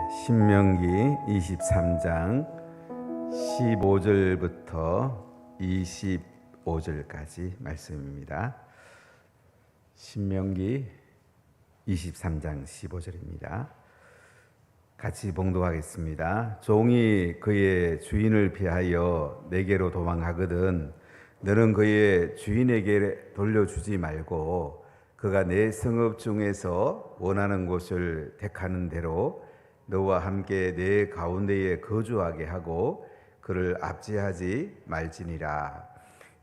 신명기 23장 15절부터 25절까지 말씀입니다. 신명기 23장 15절입니다. 같이 봉독하겠습니다. 종이 그의 주인을 피하여 내게로 도망하거든 너는 그의 주인에게 돌려주지 말고 그가 내 성읍 중에서 원하는 곳을 택하는 대로 너와 함께 내 가운데에 거주하게 하고 그를 압제하지 말지니라.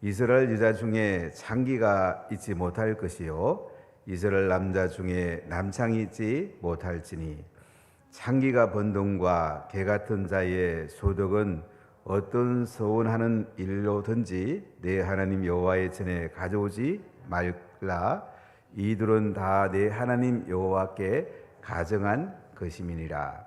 이스라엘 여자 중에 창기가 있지 못할 것이요 이스라엘 남자 중에 남창이 있지 못할지니 창기가 번 돈과 개 같은 자의 소득은 어떤 서원하는 일로든지 내 하나님 여호와의 전에 가져오지 말라. 이들은 다 내 하나님 여호와께 가정한 것임이니라.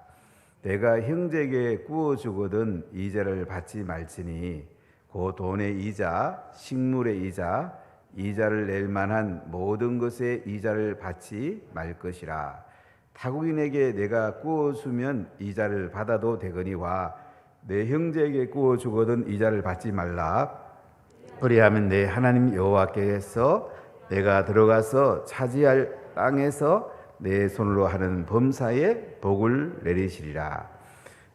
내가 형제에게 구워주거든 이자를 받지 말지니 그 돈의 이자, 식물의 이자, 이자를 낼 만한 모든 것의 이자를 받지 말 것이라. 타국인에게 내가 구워주면 이자를 받아도 되거니와 내 형제에게 구워주거든 이자를 받지 말라. 그리하면 내 하나님 여호와께서 내가 들어가서 차지할 땅에서 내 손으로 하는 범사에 복을 내리시리라.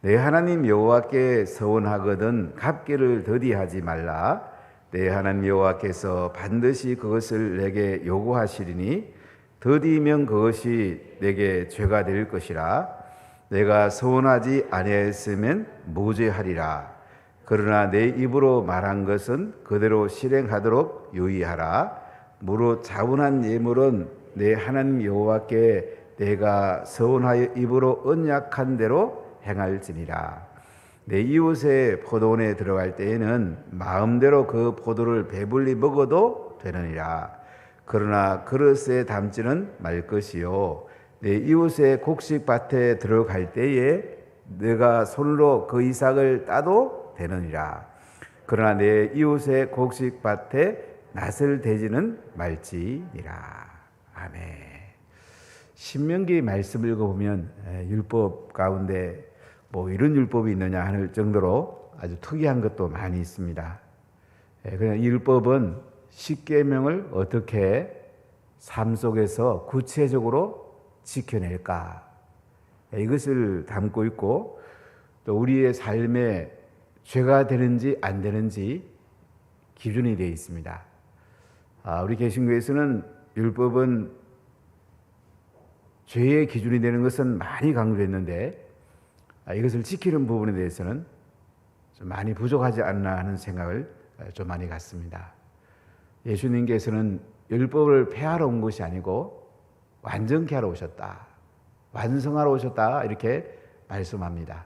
내 하나님 여호와께 서원하거든 갚기를 더디하지 말라. 내 하나님 여호와께서 반드시 그것을 내게 요구하시리니 더디면 그것이 내게 죄가 될 것이라. 내가 서원하지 아니하였으면 무죄하리라. 그러나 내 입으로 말한 것은 그대로 실행하도록 유의하라. 무릇 자분한 예물은 내 하나님 여호와께 내가 서원하여 입으로 언약한 대로 행할지니라. 내 이웃의 포도원에 들어갈 때에는 마음대로 그 포도를 배불리 먹어도 되느니라. 그러나 그릇에 담지는 말 것이요 내 이웃의 곡식밭에 들어갈 때에 내가 손으로 그 이삭을 따도 되느니라. 그러나 내 이웃의 곡식밭에 낫을 대지는 말지니라. 아멘. 신명기 말씀을 읽어보면 율법 가운데 뭐 이런 율법이 있느냐 하는 정도로 아주 특이한 것도 많이 있습니다. 그냥 이 율법은 십계명을 어떻게 삶 속에서 구체적으로 지켜낼까 이것을 담고 있고 또 우리의 삶에 죄가 되는지 안 되는지 기준이 되어 있습니다. 우리 개신교에서는 율법은 죄의 기준이 되는 것은 많이 강조했는데 이것을 지키는 부분에 대해서는 좀 많이 부족하지 않나 하는 생각을 좀 많이 갖습니다. 예수님께서는 율법을 폐하러 온 것이 아니고 완전케 하러 오셨다. 완성하러 오셨다 이렇게 말씀합니다.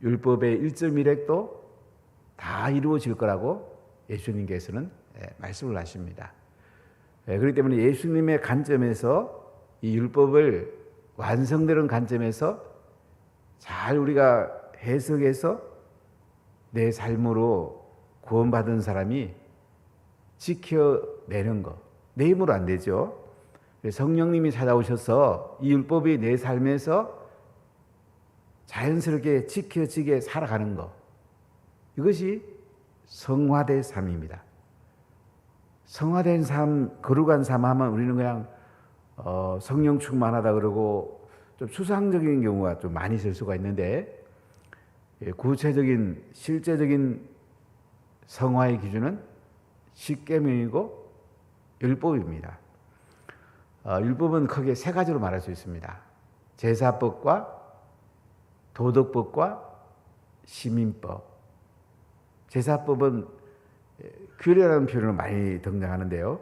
율법의 1.1획도 다 이루어질 거라고 예수님께서는 말씀을 하십니다. 그렇기 때문에 예수님의 관점에서 이 율법을 완성되는 관점에서 잘 우리가 해석해서 내 삶으로 구원받은 사람이 지켜내는 것. 내 힘으로 안 되죠. 성령님이 찾아오셔서 이 율법이 내 삶에서 자연스럽게 지켜지게 살아가는 것. 이것이 성화된 삶입니다. 성화된 삶, 거룩한 삶 하면 우리는 그냥 성령 충만하다 그러고 좀 추상적인 경우가 좀 많이 있을 수가 있는데 구체적인 실제적인 성화의 기준은 십계명이고 율법입니다. 율법은 크게 세 가지로 말할 수 있습니다. 제사법과 도덕법과 시민법. 제사법은 규례라는 표현을 많이 등장하는데요.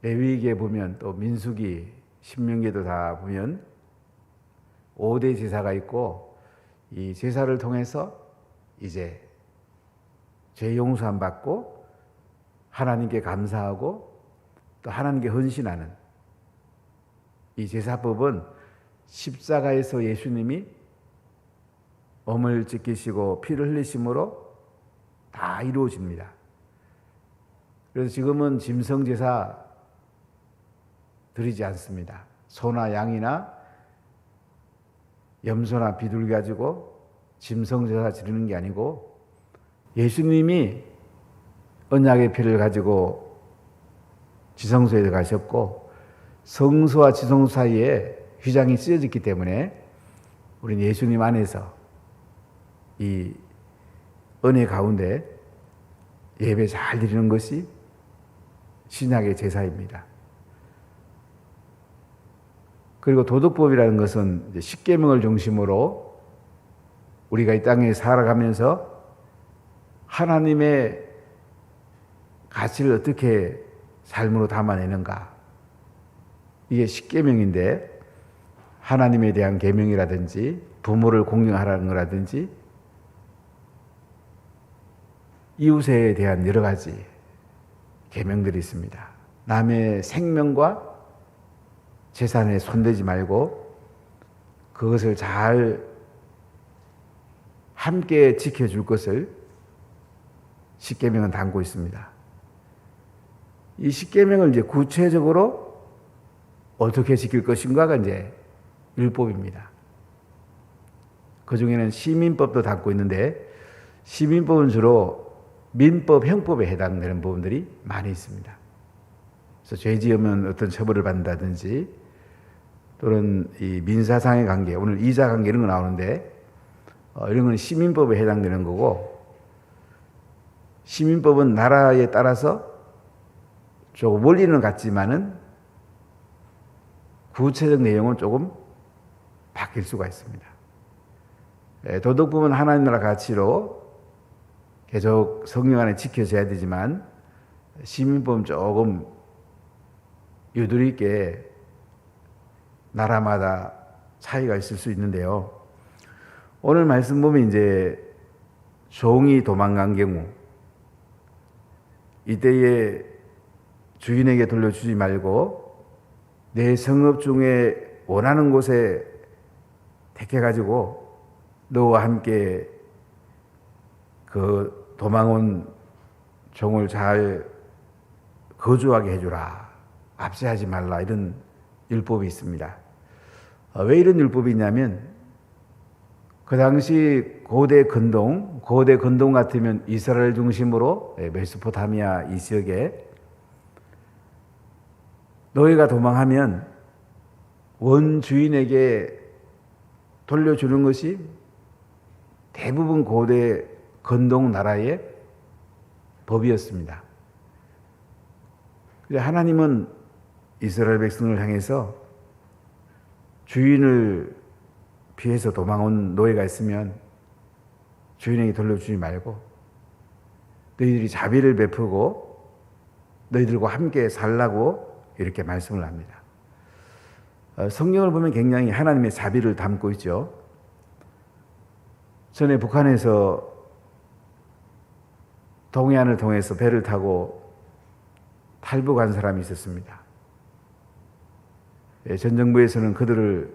레위기에 보면 또 민수기, 신명기에도 다 보면 5대 제사가 있고 이 제사를 통해서 이제 죄 용서함 받고 하나님께 감사하고 또 하나님께 헌신하는 이 제사법은 십자가에서 예수님이 몸을 찢기시고 피를 흘리심으로 다 이루어집니다. 그래서 지금은 짐승 제사 드리지 않습니다. 소나 양이나 염소나 비둘기 가지고 짐승제사 지르는 게 아니고 예수님이 언약의 피를 가지고 지성소에 들어가셨고 성소와 지성소 사이에 휘장이 씌어졌기 때문에 우리는 예수님 안에서 이 은혜 가운데 예배 잘 드리는 것이 신약의 제사입니다. 그리고 도덕법이라는 것은 십계명을 중심으로 우리가 이 땅에 살아가면서 하나님의 가치를 어떻게 삶으로 담아내는가. 이게 십계명인데 하나님에 대한 계명이라든지 부모를 공경하라는 거라든지 이웃에 대한 여러 가지 계명들이 있습니다. 남의 생명과 재산에 손대지 말고 그것을 잘 함께 지켜줄 것을 십계명은 담고 있습니다. 이 십계명을 이제 구체적으로 어떻게 지킬 것인가가 이제 율법입니다. 그 중에는 시민법도 담고 있는데 시민법은 주로 민법, 형법에 해당되는 부분들이 많이 있습니다. 그래서 죄 지으면 어떤 처벌을 받는다든지 또는 이 민사상의 관계, 오늘 이자 관계 이런 거 나오는데 이런 건 시민법에 해당되는 거고 시민법은 나라에 따라서 조금 원리는 같지만은 구체적 내용은 조금 바뀔 수가 있습니다. 도덕법은 하나님 나라 가치로 계속 성령 안에 지켜져야 되지만 시민법은 조금 유도리 있게 나라마다 차이가 있을 수 있는데요. 오늘 말씀 보면 이제 종이 도망간 경우 이때에 주인에게 돌려주지 말고 내 성읍 중에 원하는 곳에 택해가지고 너와 함께 그 도망온 종을 잘 거주하게 해주라. 압제하지 말라. 이런 율법이 있습니다. 왜 이런 율법이 있냐면 그 당시 고대 근동 같으면 이스라엘 중심으로 메소포타미아 이 지역에 너희가 도망하면 원주인에게 돌려주는 것이 대부분 고대 근동 나라의 법이었습니다. 하나님은 이스라엘 백성을 향해서 주인을 피해서 도망온 노예가 있으면 주인에게 돌려주지 말고 너희들이 자비를 베푸고 너희들과 함께 살라고 이렇게 말씀을 합니다. 성경을 보면 굉장히 하나님의 자비를 담고 있죠. 전에 북한에서 동해안을 통해서 배를 타고 탈북한 사람이 있었습니다. 전 정부에서는 그들을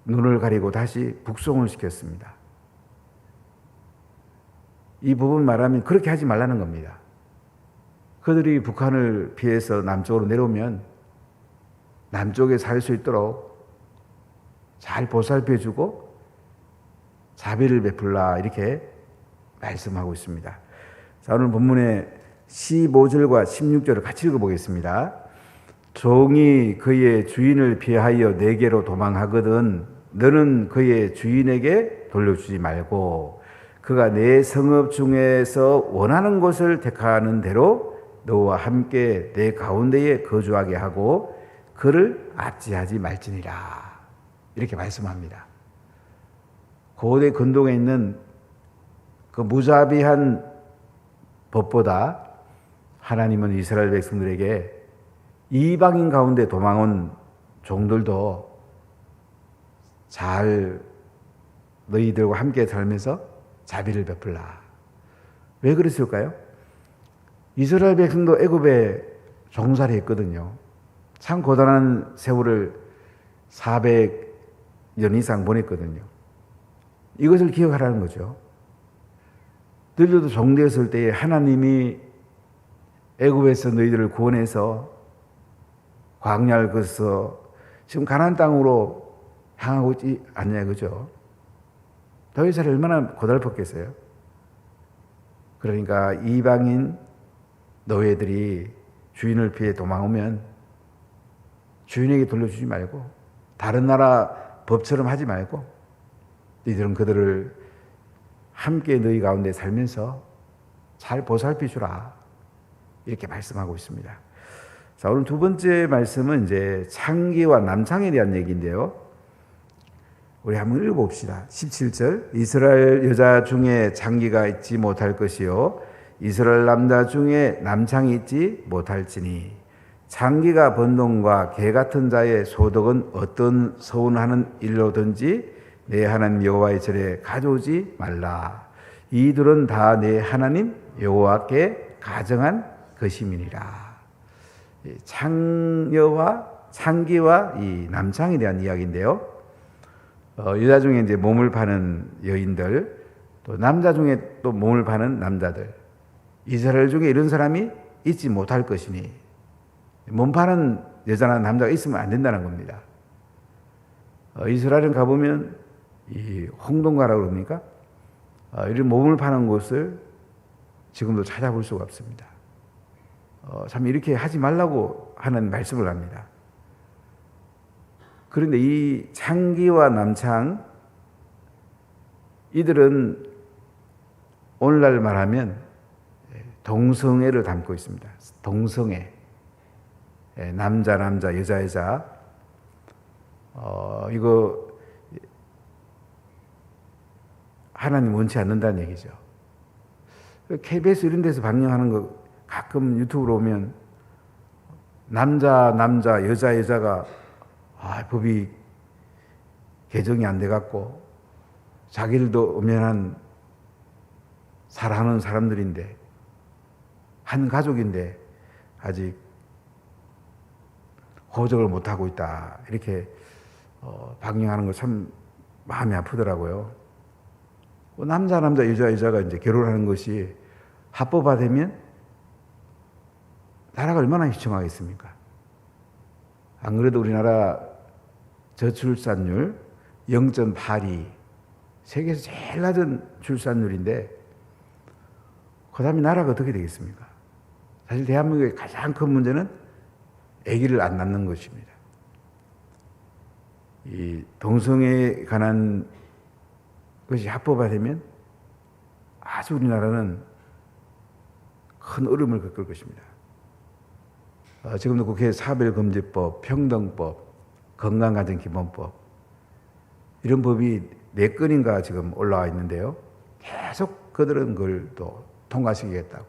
눈을 가리고 다시 북송을 시켰습니다. 이 부분 말하면 그렇게 하지 말라는 겁니다. 그들이 북한을 피해서 남쪽으로 내려오면 남쪽에 살 수 있도록 잘 보살펴주고 자비를 베풀라 이렇게 말씀하고 있습니다. 자, 오늘 본문의 15절과 16절을 같이 읽어보겠습니다. 종이 그의 주인을 피하여 내게로 도망하거든 너는 그의 주인에게 돌려주지 말고 그가 내 성읍 중에서 원하는 곳을 택하는 대로 너와 함께 내 가운데에 거주하게 하고 그를 압제하지 말지니라 이렇게 말씀합니다. 고대 근동에 있는 그 무자비한 법보다 하나님은 이스라엘 백성들에게 이방인 가운데 도망온 종들도 잘 너희들과 함께 살면서 자비를 베풀라. 왜 그랬을까요? 이스라엘 백성도 애굽에 종살이 했거든요. 참 고단한 세월을 400년 이상 보냈거든요. 이것을 기억하라는 거죠. 너희들도 종되었을 때에 하나님이 애굽에서 너희들을 구원해서 광야를 거쳐 지금 가나안 땅으로 향하고 있지 않냐, 그죠? 다윗이 얼마나 고달팠겠어요? 그러니까 이방인 노예들이 주인을 피해 도망오면 주인에게 돌려주지 말고 다른 나라 법처럼 하지 말고 너희들은 그들을 함께 너희 가운데 살면서 잘 보살피주라, 이렇게 말씀하고 있습니다. 자, 오늘 두 번째 말씀은 이제 창기와 남창에 대한 얘기인데요. 우리 한번 읽어봅시다. 17절. 이스라엘 여자 중에 창기가 있지 못할 것이요 이스라엘 남자 중에 남창이 있지 못할지니 창기가 번동과 개 같은 자의 소득은 어떤 서운하는 일로든지 내 하나님 여호와의 절에 가져오지 말라. 이들은 다 내 하나님 여호와께 가정한 것임이니라. 창기와 이 남창에 대한 이야기인데요. 여자 중에 이제 몸을 파는 여인들, 또 남자 중에 또 몸을 파는 남자들, 이스라엘 중에 이런 사람이 있지 못할 것이니, 몸 파는 여자나 남자가 있으면 안 된다는 겁니다. 이스라엘은 가보면 이 홍동가라고 그럽니까? 이런 몸을 파는 곳을 지금도 찾아볼 수가 없습니다. 참 이렇게 하지 말라고 하는 말씀을 합니다. 그런데 이 창기와 남창, 이들은 오늘날 말하면 동성애를 담고 있습니다. 동성애. 남자, 여자. 이거 하나님 원치 않는다는 얘기죠. KBS 이런 데서 방영하는 거 가끔 유튜브로 오면 남자, 여자가 법이 개정이 안 돼갖고 자기들도 엄연한 살아하는 사람들인데, 한 가족인데 아직 호적을 못하고 있다, 이렇게 방영하는 거 참 마음이 아프더라고요. 남자, 여자가 이제 결혼하는 것이 합법화되면 나라가 얼마나 희청하겠습니까? 안 그래도 우리나라 저출산율 0.82, 세계에서 제일 낮은 출산율인데 그 다음에 나라가 어떻게 되겠습니까? 사실 대한민국의 가장 큰 문제는 아기를 안 낳는 것입니다. 이 동성애에 관한 것이 합법화되면 아주 우리나라는 큰 어려움을 겪을 것입니다. 지금도 국회에 사별금지법, 평등법, 건강가정기본법, 이런 법이 4건인가 지금 올라와 있는데요. 계속 그들은 그걸 또 통과시키겠다고.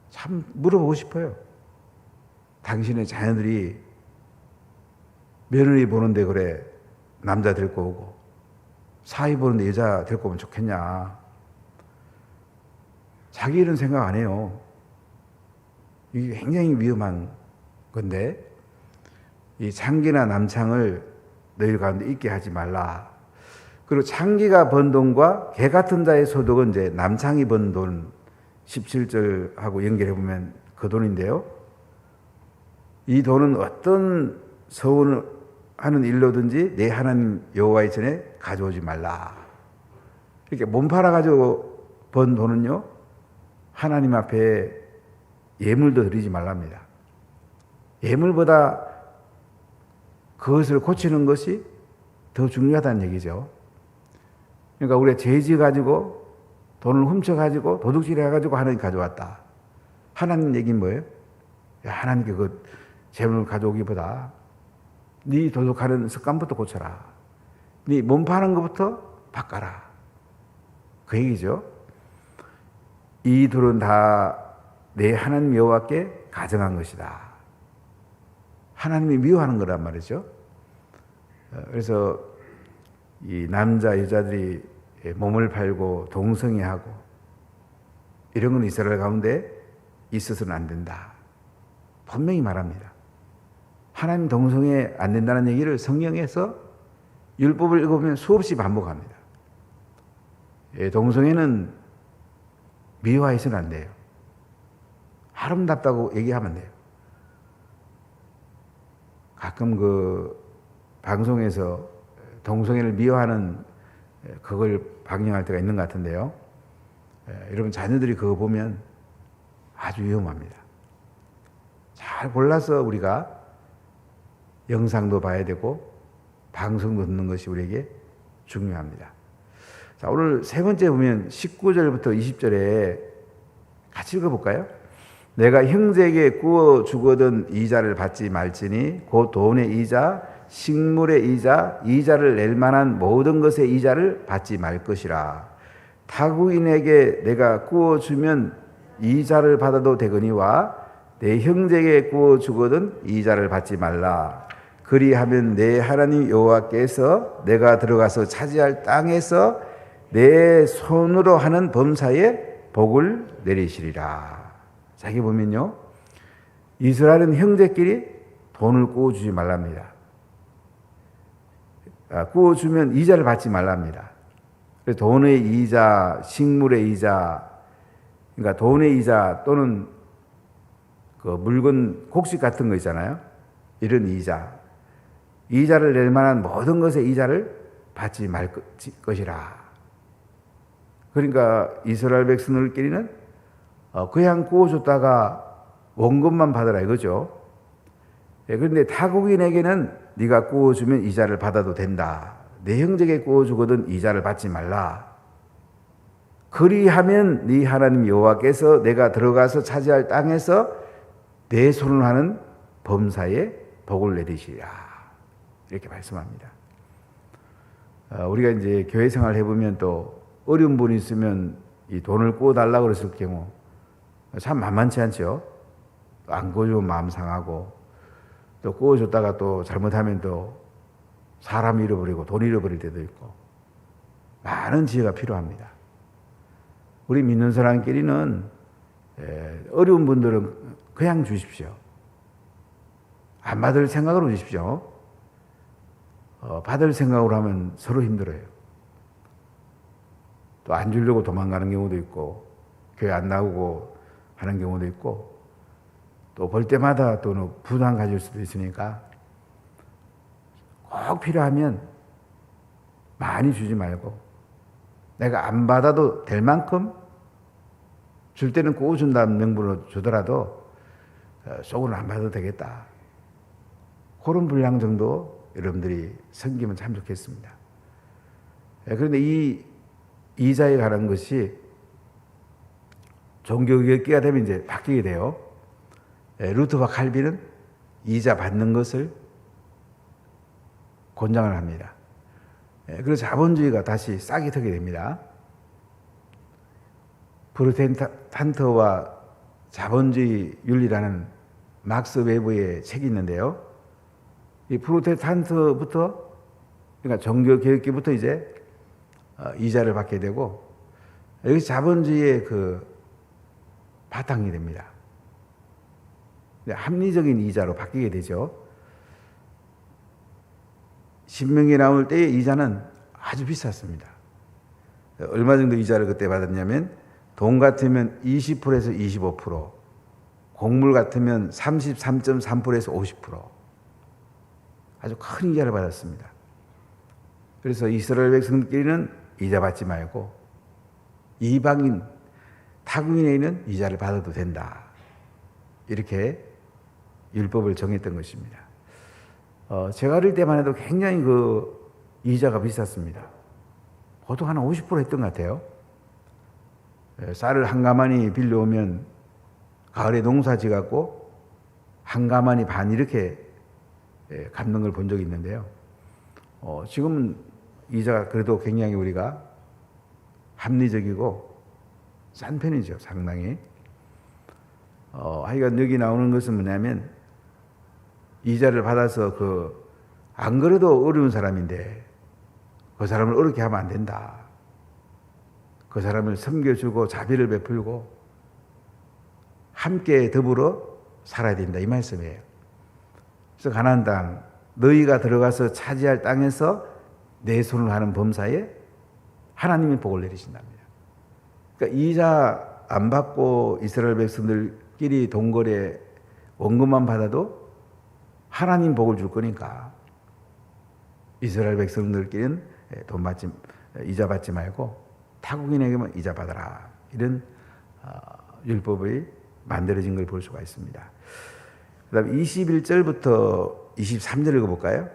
참 물어보고 싶어요. 당신의 자녀들이 며느리 보는데 그래 남자 데리고 오고, 사위 보는데 여자 데리고 오면 좋겠냐. 자기 일은 생각 안 해요. 이게 굉장히 위험한 건데, 이 창기나 남창을 너희 가운데 있게 하지 말라. 그리고 창기가 번 돈과 개 같은 자의 소득은 이제 남창이 번 돈, 17절하고 연결해 보면 그 돈인데요. 이 돈은 어떤 서운하는 일로든지 내 하나님 여호와의 전에 가져오지 말라. 이렇게 몸 팔아 가지고 번 돈은요, 하나님 앞에 예물도 드리지 말랍니다. 예물보다 그것을 고치는 것이 더 중요하다는 얘기죠. 그러니까 우리가 죄지 가지고 돈을 훔쳐가지고 도둑질 해가지고 하나님 가져왔다. 하나님 얘기는 뭐예요? 야, 하나님께 그 재물을 가져오기보다 네 도둑하는 습관부터 고쳐라. 네 몸 파는 것부터 바꿔라. 그 얘기죠. 이 둘은 다 내 하나님 여호와께 가정한 것이다. 하나님이 미워하는 거란 말이죠. 그래서 이 남자 여자들이 몸을 팔고 동성애하고 이런 건 이스라엘 가운데 있어서는 안 된다. 분명히 말합니다. 하나님 동성애 안 된다는 얘기를 성경에서 율법을 읽어보면 수없이 반복합니다. 동성애는 미화해서는 안 돼요. 아름답다고 얘기하면 돼요. 가끔 그 방송에서 동성애를 미워하는 그걸 방영할 때가 있는 것 같은데요. 여러분 자녀들이 그거 보면 아주 위험합니다. 잘 골라서 우리가 영상도 봐야 되고 방송도 듣는 것이 우리에게 중요합니다. 자, 오늘 세 번째 보면 19절부터 20절에 같이 읽어볼까요? 내가 형제에게 구워 주거든 이자를 받지 말지니 곧 돈의 이자, 식물의 이자, 이자를 낼 만한 모든 것의 이자를 받지 말 것이라. 타국인에게 내가 구워 주면 이자를 받아도 되거니와 내 형제에게 구워 주거든 이자를 받지 말라. 그리하면 내 하나님 여호와께서 내가 들어가서 차지할 땅에서 내 손으로 하는 범사에 복을 내리시리라. 자기 보면요, 이스라엘은 형제끼리 돈을 구워주지 말랍니다. 구워주면 이자를 받지 말랍니다. 돈의 이자, 식물의 이자, 그러니까 돈의 이자 또는 그 물건 곡식 같은 거 있잖아요. 이런 이자를 낼 만한 모든 것의 이자를 받지 말 것이라. 그러니까 이스라엘 백성들끼리는 그냥 구워줬다가 원금만 받으라 이거죠. 그런데 타국인에게는 네가 구워주면 이자를 받아도 된다. 내 형제에게 구워주거든 이자를 받지 말라. 그리하면 네 하나님 여호와께서 내가 들어가서 차지할 땅에서 내 손을 하는 범사에 복을 내리시리라. 이렇게 말씀합니다. 우리가 이제 교회 생활 해보면 또 어려운 분이 있으면 이 돈을 구워달라고 그랬을 경우 참 만만치 않죠. 안 구워주면 마음 상하고 또 구워줬다가 또 잘못하면 또 사람 잃어버리고 돈 잃어버릴 때도 있고 많은 지혜가 필요합니다. 우리 믿는 사람끼리는 어려운 분들은 그냥 주십시오. 안 받을 생각으로 주십시오. 받을 생각으로 하면 서로 힘들어요. 또 안 주려고 도망가는 경우도 있고 교회 안 나오고 하는 경우도 있고 또 볼 때마다 또 부담 가질 수도 있으니까 꼭 필요하면 많이 주지 말고 내가 안 받아도 될 만큼 줄 때는 꼭 준다는 명분으로 주더라도 속으로는 안 받아도 되겠다. 그런 분량 정도 여러분들이 섬기면 참 좋겠습니다. 그런데 이 이자에 관한 것이 종교개혁기가 되면 이제 바뀌게 돼요. 루터와 칼빈은 이자 받는 것을 권장을 합니다. 그래서 자본주의가 다시 싹이 트게 됩니다. 프로테스탄트와 자본주의 윤리라는 막스 웨버의 책이 있는데요. 이 프로테스탄트부터 그러니까 종교개혁기부터 이제 이자를 받게 되고 여기서 자본주의의 그 바탕이 됩니다. 합리적인 이자로 바뀌게 되죠. 신명기 나올 때의 이자는 아주 비쌌습니다. 얼마 정도 이자를 그때 받았냐면 돈 같으면 20%에서 25%, 곡물 같으면 33.3%에서 50%, 아주 큰 이자를 받았습니다. 그래서 이스라엘 백성들끼리는 이자 받지 말고 이방인, 타국인에게는 이자를 받아도 된다. 이렇게 율법을 정했던 것입니다. 제가 어릴 때만 해도 굉장히 그 이자가 비쌌습니다. 보통 한 50% 했던 것 같아요. 쌀을 한 가마니 빌려오면 가을에 농사 지갖고 한 가마니 반 이렇게 갚는 걸 본 적이 있는데요. 지금은 이자가 그래도 굉장히 우리가 합리적이고 싼 편이죠, 상당히. 하여간 여기 나오는 것은 뭐냐면 이자를 받아서 안 그래도 어려운 사람인데 그 사람을 어렵게 하면 안 된다. 그 사람을 섬겨주고 자비를 베풀고 함께 더불어 살아야 된다 이 말씀이에요. 그래서 가나안 땅 너희가 들어가서 차지할 땅에서 내 손을 하는 범사에 하나님이 복을 내리신답니다. 그러니까 이자 안 받고 이스라엘 백성들끼리 동거래 원금만 받아도 하나님 복을 줄 거니까 이스라엘 백성들끼리는 돈 받지, 이자 받지 말고 타국인에게만 이자 받아라. 이런 율법이 만들어진 걸 볼 수가 있습니다. 그 다음 21절부터 23절 읽어볼까요?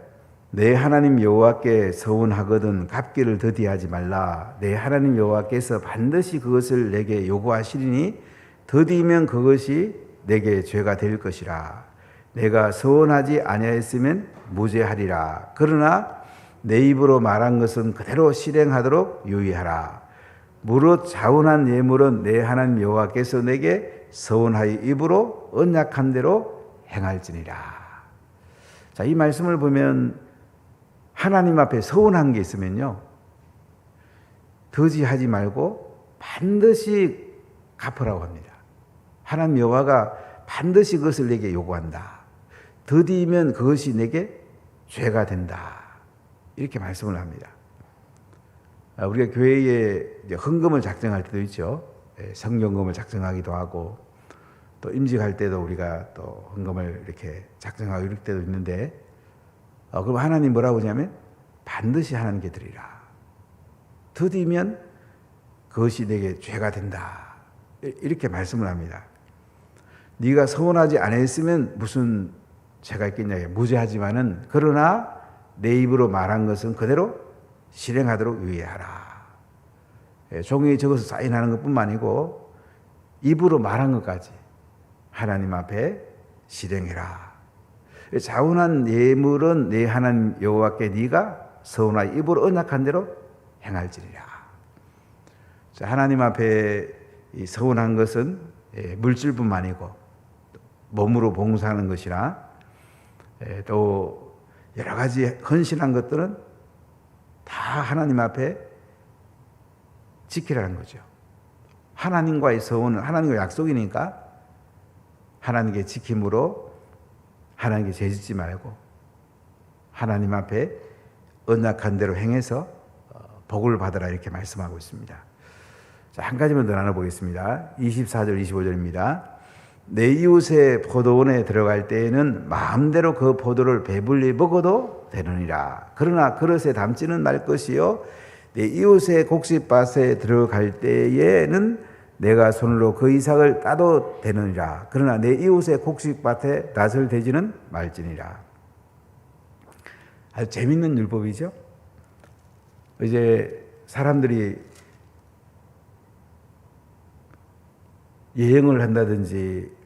내 하나님 여호와께 서운하거든 갚기를 더디하지 말라. 내 하나님 여호와께서 반드시 그것을 내게 요구하시리니 더디면 그것이 내게 죄가 될 것이라. 내가 서운하지 아니하였으면 무죄하리라. 그러나 내 입으로 말한 것은 그대로 실행하도록 유의하라. 무릇 자원한 예물은 내 하나님 여호와께서 내게 서운하여 입으로 언약한 대로 행할지니라. 자, 이 말씀을 보면 하나님 앞에 서운한 게 있으면요, 더지하지 말고 반드시 갚으라고 합니다. 하나님 여호와가 반드시 그것을 내게 요구한다. 더디면 그것이 내게 죄가 된다. 이렇게 말씀을 합니다. 우리가 교회에 헌금을 작정할 때도 있죠. 성경금을 작정하기도 하고, 또 임직할 때도 우리가 또 헌금을 이렇게 작정하고 이럴 때도 있는데, 그럼 하나님 뭐라고 하냐면 반드시 하나님께 드리라. 더디면 그것이 내게 죄가 된다. 이렇게 말씀을 합니다. 네가 서운하지 않았으면 무슨 죄가 있겠냐. 무죄하지만은 그러나 내 입으로 말한 것은 그대로 실행하도록 유의하라. 종이에 적어서 사인하는 것뿐만 아니고 입으로 말한 것까지 하나님 앞에 실행해라. 자원한 예물은 내 하나님 여호와께 네가 서운하여 입으로 언약한 대로 행할지니라. 하나님 앞에 서운한 것은 물질뿐만 아니고 몸으로 봉사하는 것이나 또 여러 가지 헌신한 것들은 다 하나님 앞에 지키라는 거죠. 하나님과의 서운은 하나님과 약속이니까 하나님께 지킴으로 하나님께 죄짓지 말고 하나님 앞에 언약한 대로 행해서 복을 받으라 이렇게 말씀하고 있습니다. 자, 한 가지만 더 나눠보겠습니다. 24절 25절입니다. 내 이웃의 포도원에 들어갈 때에는 마음대로 그 포도를 배불리 먹어도 되느니라. 그러나 그릇에 담지는 말 것이요 내 이웃의 곡식밭에 들어갈 때에는 내가 손으로 그 이삭을 따도 되느니라. 그러나 내 이웃의 곡식밭에 낫을 대지는 말지니라. 아주 재밌는 율법이죠. 이제 사람들이 여행을 한다든지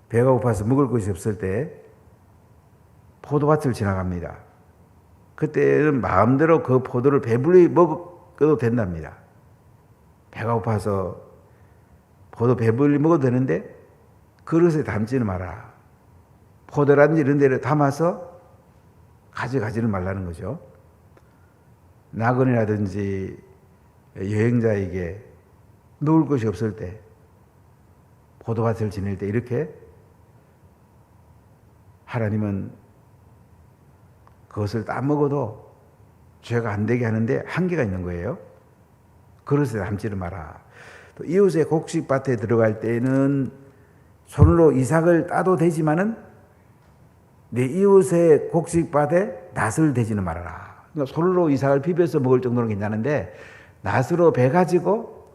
배가 고파서 먹을 것이 없을 때 포도밭을 지나갑니다. 그때는 마음대로 그 포도를 배불리 먹어도 된답니다. 배가 고파서 포도 배불리 먹어도 되는데 그릇에 담지는 마라. 포도라든지 이런 데를 담아서 가져가지는 말라는 거죠. 낙원이라든지 여행자에게 놓을 것이 없을 때 포도밭을 지낼 때 이렇게 하나님은 그것을 따 먹어도 죄가 안 되게 하는데 한계가 있는 거예요. 그릇에 담지를 마라. 또 이웃의 곡식밭에 들어갈 때는 손으로 이삭을 따도 되지만은 내 이웃의 곡식밭에 낫을 대지는 말아라. 그러니까 손으로 이삭을 비벼서 먹을 정도는 괜찮은데 낫으로 배 가지고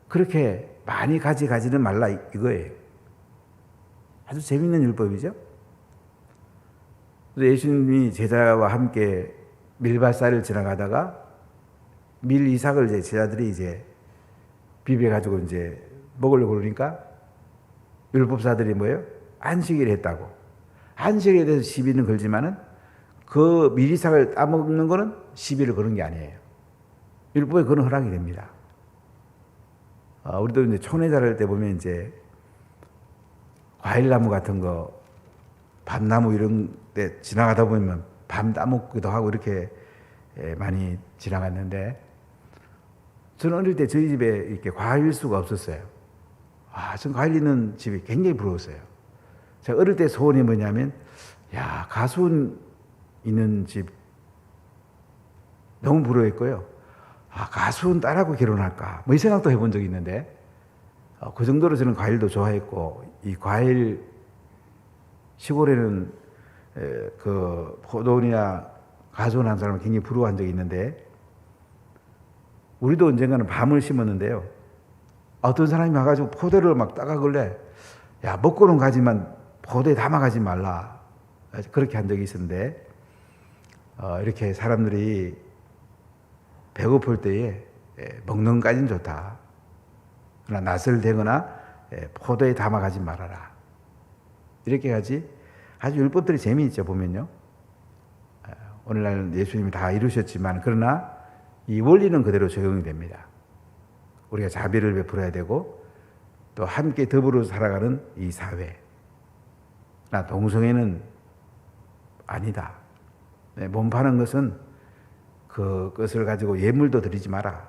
그렇게 많이 가지는 말라 이거예요. 아주 재밌는 율법이죠. 예수님이 제자와 함께 밀밭살을 지나가다가 밀 이삭을 이제 제자들이 이제 비벼가지고 이제 먹으려고 그러니까 율법사들이 뭐예요? 안식일을 했다고. 안식일에 대해서 시비는 걸지만은 그 밀 이삭을 따먹는 거는 시비를 거는 게 아니에요. 율법에 그런 허락이 됩니다. 우리도 이제 촌에 자랄 때 보면 이제 과일나무 같은 거, 밤나무 이런 데 지나가다 보면 밤 따먹기도 하고 이렇게 많이 지나갔는데 저는 어릴 때 저희 집에 이렇게 과일 수가 없었어요. 전 과일 있는 집이 굉장히 부러웠어요. 제가 어릴 때 소원이 뭐냐면, 가수원 있는 집 너무 부러워했고요. 가수원 딸하고 결혼할까? 뭐 이 생각도 해본 적이 있는데, 그 정도로 저는 과일도 좋아했고, 이 과일 시골에는 그 포도원이나 가수원한 사람을 굉장히 부러워한 적이 있는데 우리도 언젠가는 밤을 심었는데요. 어떤 사람이 와가지고 포도를 막 따가길래 야 먹고는 가지만 포도에 담아가지 말라 그렇게 한 적이 있었는데 이렇게 사람들이 배고플 때에 먹는 것까지는 좋다. 그러나 낯을 대거나 포도에 담아가지 말아라. 이렇게 하지 아주 율법들이 재미있죠 보면요. 오늘날 예수님이 다 이루셨지만 그러나 이 원리는 그대로 적용이 됩니다. 우리가 자비를 베풀어야 되고 또 함께 더불어 살아가는 이 사회. 나 동성애는 아니다. 몸 파는 것은 그것을 가지고 예물도 드리지 마라.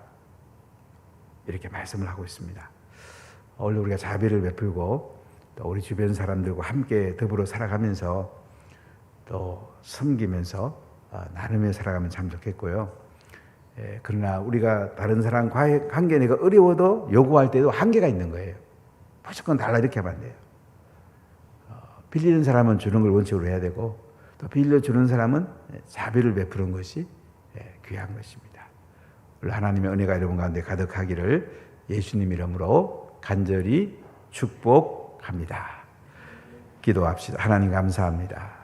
이렇게 말씀을 하고 있습니다. 오늘 우리가 자비를 베풀고 또 우리 주변 사람들과 함께 더불어 살아가면서 또 섬기면서 나누며 살아가면 참 좋겠고요. 그러나 우리가 다른 사람과의 관계 내가 어려워도 요구할 때도 한계가 있는 거예요. 무조건 달라 이렇게 하면 안 돼요. 빌리는 사람은 주는 걸 원칙으로 해야 되고 또 빌려주는 사람은 자비를 베푸는 것이 귀한 것입니다. 오늘 하나님의 은혜가 여러분 가운데 가득하기를 예수님 이름으로 간절히 축복합니다. 기도합시다. 하나님 감사합니다.